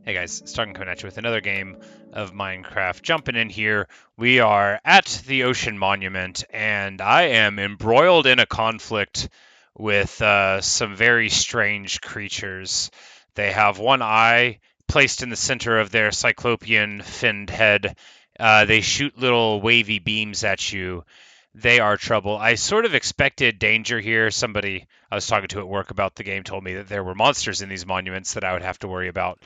Hey guys, Starkin coming at you with another game of Minecraft. Jumping in here, we are at the Ocean Monument, and I am embroiled in a conflict with some very strange creatures. They have one eye placed in the center of their cyclopean finned head. They shoot little wavy beams at you. They are trouble. I sort of expected danger here. Somebody I was talking to at work about the game told me that there were monsters in these monuments that I would have to worry about,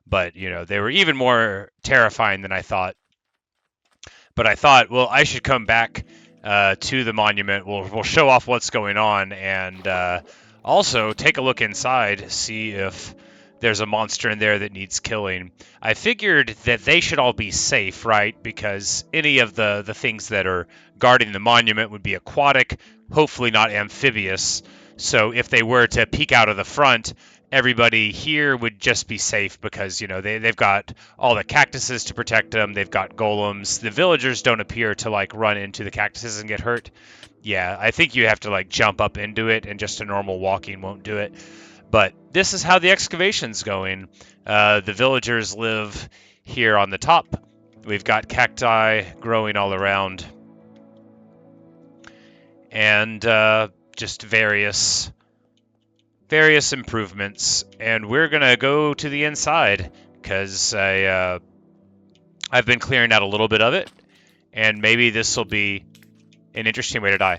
but they were even more terrifying than I thought. But I thought, well, I should come back to the monument. We'll show off what's going on, and also take a look inside, see if there's a monster in there that needs killing. I figured that they should all be safe, right? Because any of the things that are guarding the monument would be aquatic, hopefully not amphibious. So if they were to peek out of the front, everybody here would just be safe because they've got all the cactuses to protect them. They've got golems. The villagers don't appear to like run into the cactuses and get hurt. Yeah, I think you have to like jump up into it, and just a normal walking won't do it. But this is how the excavation's going. The villagers live here on the top. We've got cacti growing all around, and just various improvements. And we're gonna go to the inside because I've been clearing out a little bit of it, and maybe this will be an interesting way to die.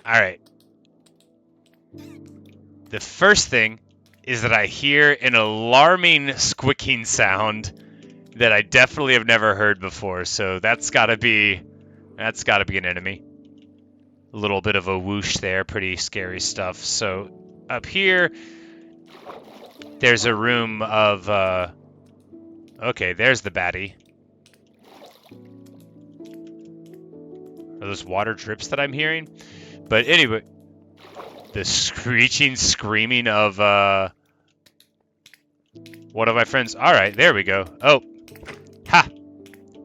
All right. The first thing is that I hear an alarming squeaking sound that I definitely have never heard before. So that's got to be an enemy. A little bit of a whoosh there, pretty scary stuff. So up here, there's a room of okay, there's the baddie. Are those water drips that I'm hearing? But anyway, the screeching, screaming of one of my friends. All right, there we go. Oh, ha!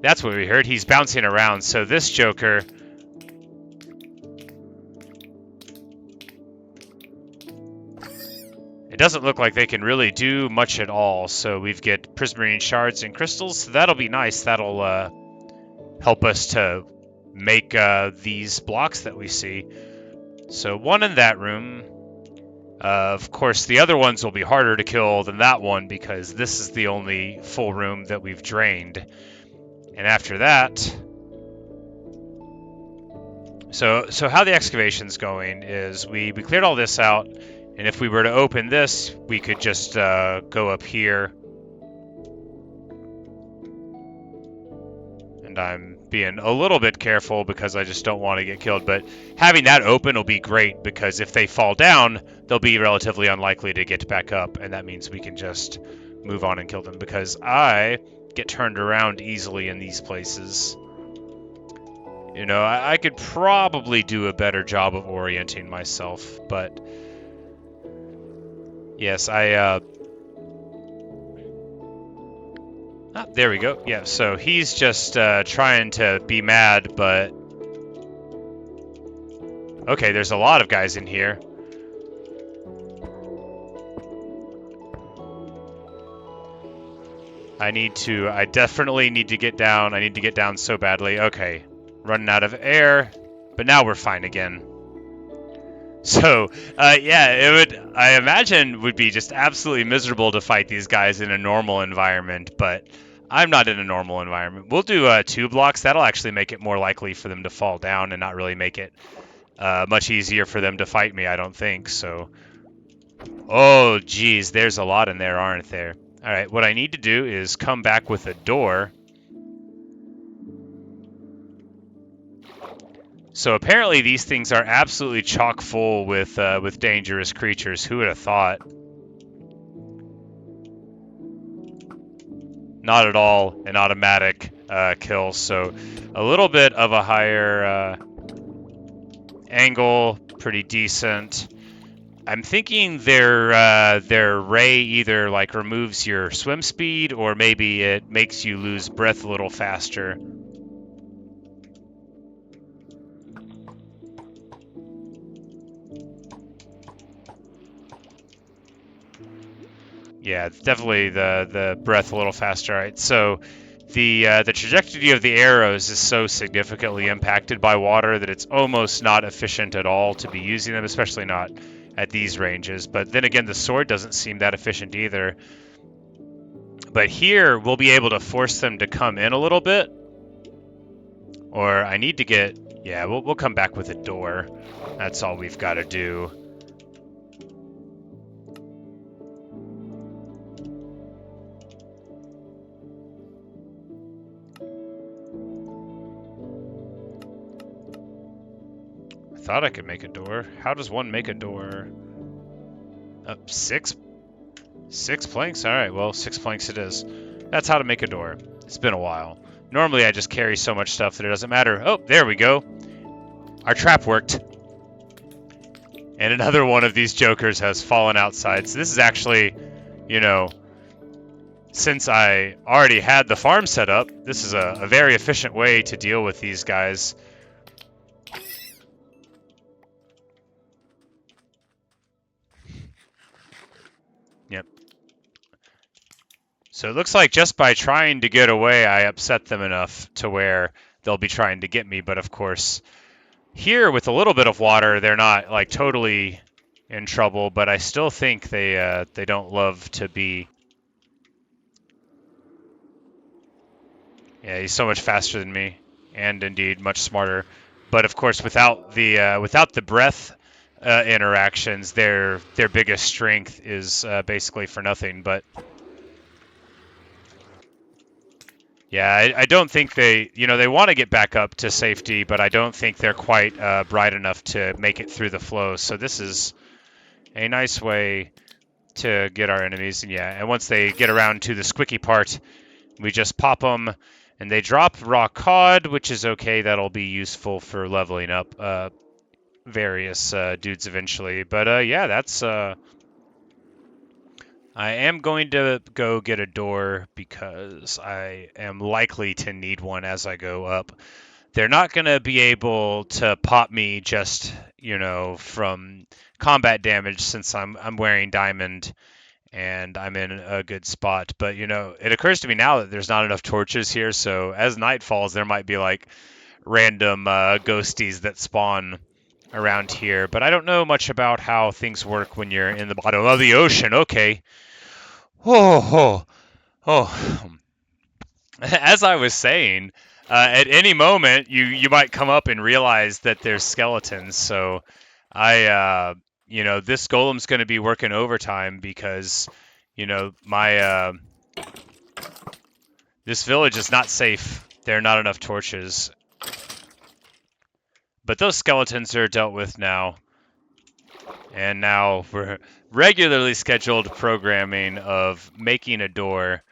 That's what we heard. He's bouncing around. So this Joker. It doesn't look like they can really do much at all. So we've got prismarine shards and crystals. So that'll be nice. That'll help us to make these blocks that we see. So one in that room. Of course, the other ones will be harder to kill than that one because this is the only full room that we've drained. And after that, so how the excavation's going is we cleared all this out, and if we were to open this, we could just go up here. And I'm being a little bit careful because I just don't want to get killed, but having that open will be great because if they fall down, they'll be relatively unlikely to get back up, and that means we can just move on and kill them because I get turned around easily in these places. I could probably do a better job of orienting myself, but yes, there we go. Yeah, so he's just trying to be mad, but okay, there's a lot of guys in here. I definitely need to get down. I need to get down so badly. Okay, running out of air, but now we're fine again. So, yeah, I imagine, would be just absolutely miserable to fight these guys in a normal environment, but I'm not in a normal environment. We'll do 2 blocks. That'll actually make it more likely for them to fall down and not really make it much easier for them to fight me, I don't think. So, oh, geez, there's a lot in there, aren't there? All right, what I need to do is come back with a door. So apparently these things are absolutely chock full with dangerous creatures. Who would have thought? Not at all an automatic kill. So a little bit of a higher angle, pretty decent. I'm thinking their ray either like removes your swim speed or maybe it makes you lose breath a little faster. Yeah, definitely the breath a little faster. All right, so the trajectory of the arrows is so significantly impacted by water that it's almost not efficient at all to be using them, especially not at these ranges. But then again, the sword doesn't seem that efficient either. But here we'll be able to force them to come in a little bit. Or I need to get, yeah, we'll come back with a door. That's all we've got to do. I thought I could make a door. How does one make a door? Six planks? Alright, well, 6 planks it is. That's how to make a door. It's been a while. Normally I just carry so much stuff that it doesn't matter. Oh, there we go. Our trap worked. And another one of these jokers has fallen outside. So this is actually, you know, since I already had the farm set up, this is a very efficient way to deal with these guys. Yep. So it looks like just by trying to get away, I upset them enough to where they'll be trying to get me. But of course, here with a little bit of water, they're not like totally in trouble. But I still think they don't love to be. Yeah, he's so much faster than me, and indeed much smarter. But of course, without the breath interactions, their biggest strength is basically for nothing. But yeah, I don't think they want to get back up to safety, but I don't think they're quite bright enough to make it through the flow. So this is a nice way to get our enemies. And yeah, and once they get around to the squicky part, we just pop them, and they drop raw cod, which is okay. That'll be useful for leveling up various dudes eventually. But yeah, that's. I am going to go get a door because I am likely to need one as I go up. They're not going to be able to pop me just, from combat damage since I'm wearing diamond and I'm in a good spot. But, it occurs to me now that there's not enough torches here, so as night falls, there might be like random ghosties that spawn around here. But I don't know much about how things work when you're in the bottom of the ocean. Okay. Oh, oh. As I was saying, at any moment you might come up and realize that there's skeletons. So this golem's going to be working overtime because, my this village is not safe. There are not enough torches. But those skeletons are dealt with now. And now we're regularly scheduled programming of making a door.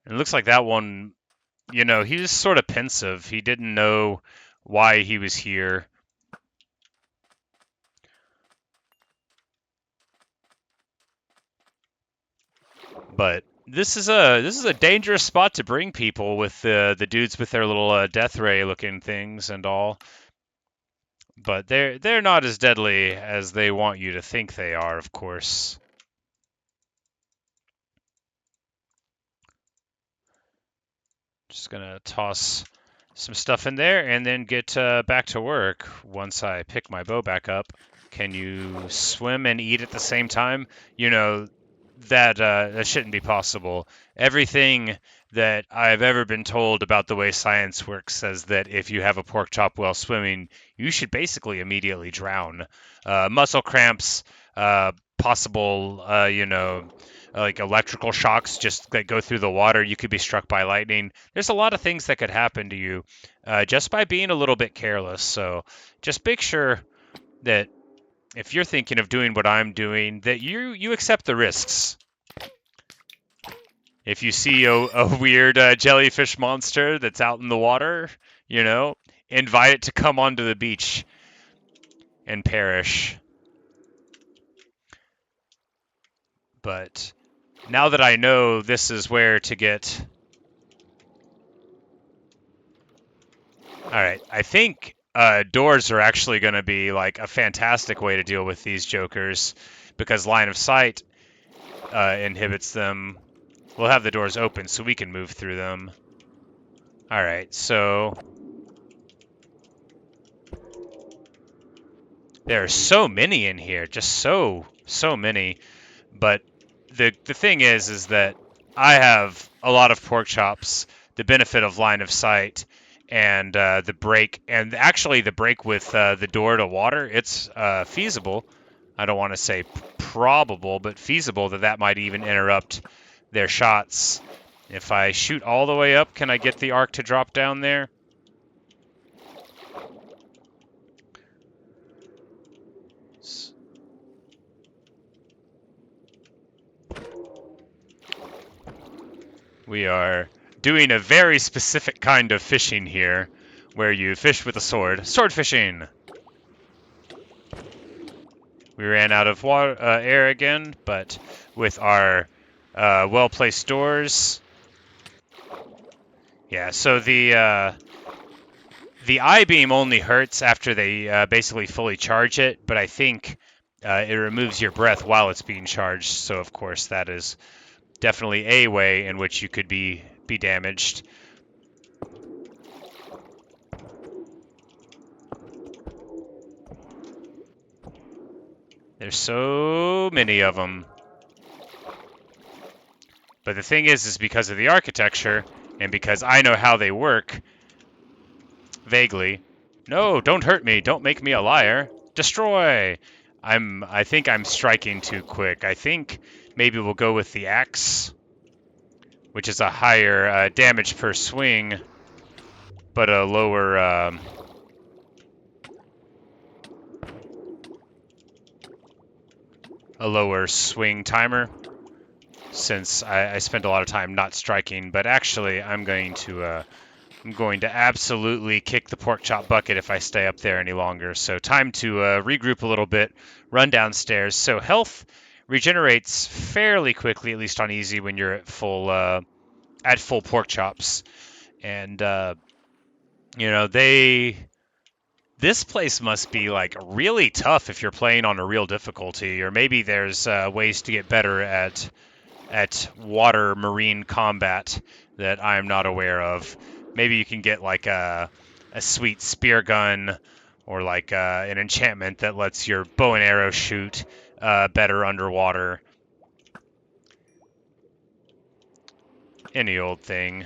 It looks like that one, he was sort of pensive. He didn't know why he was here. But this is a dangerous spot to bring people with the dudes with their little death ray looking things and all. But they're not as deadly as they want you to think they are, of course. Just gonna toss some stuff in there and then get back to work once I pick my bow back up. Can you swim and eat at the same time? That shouldn't be possible. Everything that I've ever been told about the way science works says that if you have a pork chop while swimming, you should basically immediately drown. Muscle cramps, possible, like electrical shocks just that go through the water. You could be struck by lightning. There's a lot of things that could happen to you just by being a little bit careless. So just make sure that if you're thinking of doing what I'm doing, that you accept the risks. If you see a weird jellyfish monster that's out in the water, invite it to come onto the beach and perish. But now that I know this is where to get... Alright, I think doors are actually going to be like a fantastic way to deal with these jokers because line of sight inhibits them. We'll have the doors open so we can move through them. All right, so there are so many in here, just so many. But the thing is that I have a lot of pork chops, the benefit of line of sight, and the break, and actually the break with the door to water. It's feasible. I don't want to say probable, but feasible that that might even interrupt their shots. If I shoot all the way up, can I get the arc to drop down there? We are doing a very specific kind of fishing here, where you fish with a sword. Sword fishing! We ran out of water, air again, but with our well-placed doors... Yeah, so the I-beam only hurts after they basically fully charge it, but I think it removes your breath while it's being charged, so of course that is definitely a way in which you could be damaged. There's so many of them. But the thing is because of the architecture, and because I know how they work, vaguely. No, don't hurt me. Don't make me a liar. Destroy! I think I'm striking too quick. I think maybe we'll go with the axe, which is a higher damage per swing, but a lower swing timer, since I spent a lot of time not striking. But actually, I'm going to absolutely kick the pork chop bucket if I stay up there any longer. So time to regroup a little bit, run downstairs. So health regenerates fairly quickly, at least on easy, when you're at full pork chops. And this place must be like really tough if you're playing on a real difficulty, or maybe there's ways to get better at marine combat that I'm not aware of. Maybe you can get like a sweet spear gun, or like an enchantment that lets your bow and arrow shoot better underwater. Any old thing.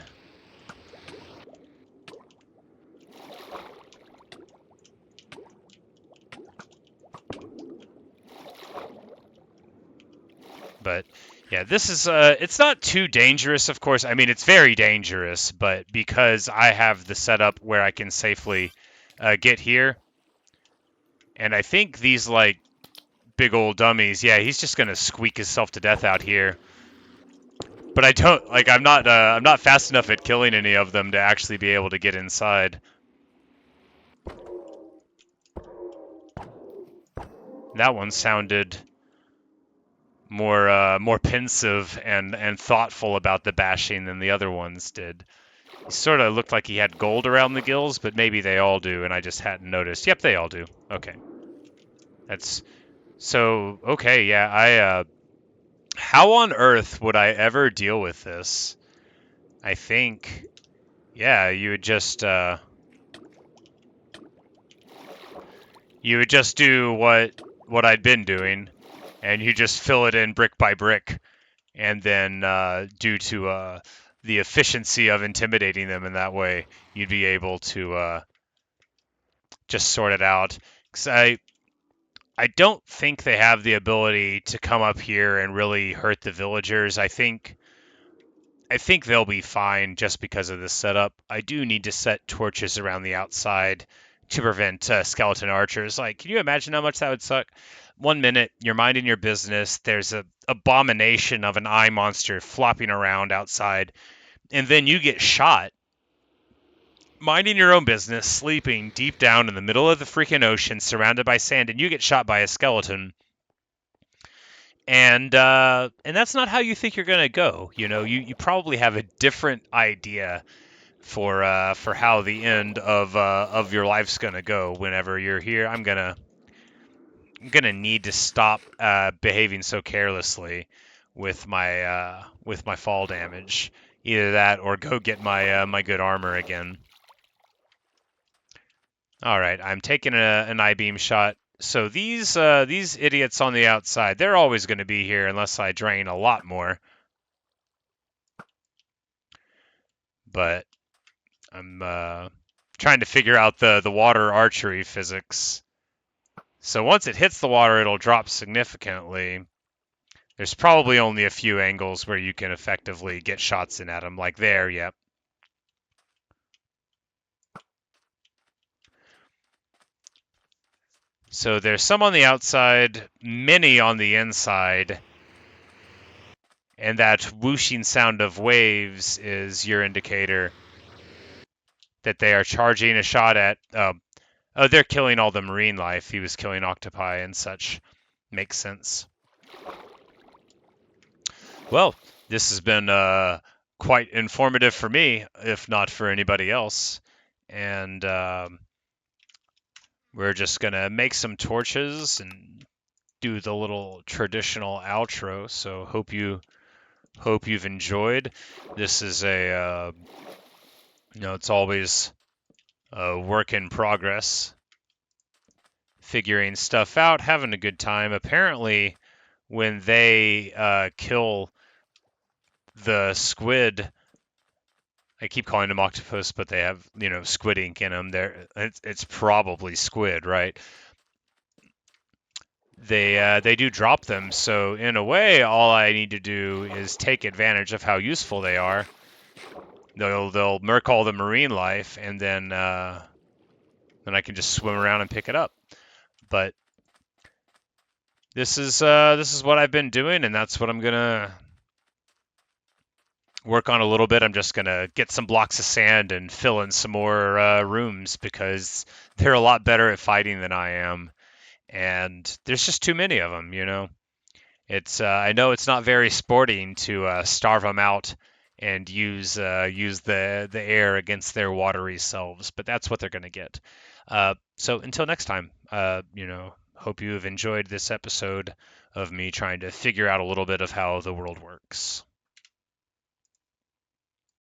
But yeah, this is it's not too dangerous, of course. I mean, it's very dangerous, but because I have the setup where I can safely get here, and I think these like big old dummies, yeah, he's just gonna squeak himself to death out here. But I don't like. I'm not fast enough at killing any of them to actually be able to get inside. That one sounded more pensive and thoughtful about the bashing than the other ones did. He sort of looked like he had gold around the gills, but maybe they all do, and I just hadn't noticed. Yep, they all do. Okay. That's so okay. Yeah, how on earth would I ever deal with this? I think, yeah, you would just do what I'd been doing, and you just fill it in brick by brick, and then due to the efficiency of intimidating them in that way, you'd be able to just sort it out. 'Cause I don't think they have the ability to come up here and really hurt the villagers. I think they'll be fine just because of this setup. I do need to set torches around the outside to prevent skeleton archers. Like, can you imagine how much that would suck? 1 minute, you're minding your business. There's a abomination of an eye monster flopping around outside, and then you get shot. Minding your own business, sleeping deep down in the middle of the freaking ocean, surrounded by sand, and you get shot by a skeleton. And that's not how you think you're gonna go. You probably have a different idea for how the end of your life's gonna go whenever you're here. I'm gonna need to stop behaving so carelessly with my fall damage. Either that or go get my good armor again. All right, I'm taking an I-beam shot. So these idiots on the outside, they're always going to be here unless I drain a lot more. But I'm trying to figure out the water archery physics. So once it hits the water, it'll drop significantly. There's probably only a few angles where you can effectively get shots in at them, like there, yep. So there's some on the outside, many on the inside, and that whooshing sound of waves is your indicator that they are charging a shot at. Oh, they're killing all the marine life. He was killing octopi and such. Makes sense. Well, this has been quite informative for me, if not for anybody else. And we're just gonna make some torches and do the little traditional outro. So hope you've enjoyed. This is a it's always a work in progress, figuring stuff out, having a good time. Apparently, when they kill the squid, I keep calling them octopus, but they have squid ink in them. It's probably squid, right? They do drop them, so in a way, all I need to do is take advantage of how useful they are. They'll murk all the marine life, and then I can just swim around and pick it up. But this is what I've been doing, and that's what I'm gonna work on a little bit. I'm just gonna get some blocks of sand and fill in some more rooms because they're a lot better at fighting than I am, and there's just too many of them. It's I know it's not very sporting to starve them out and use the air against their watery selves, but that's what they're gonna get. So until next time, hope you have enjoyed this episode of me trying to figure out a little bit of how the world works.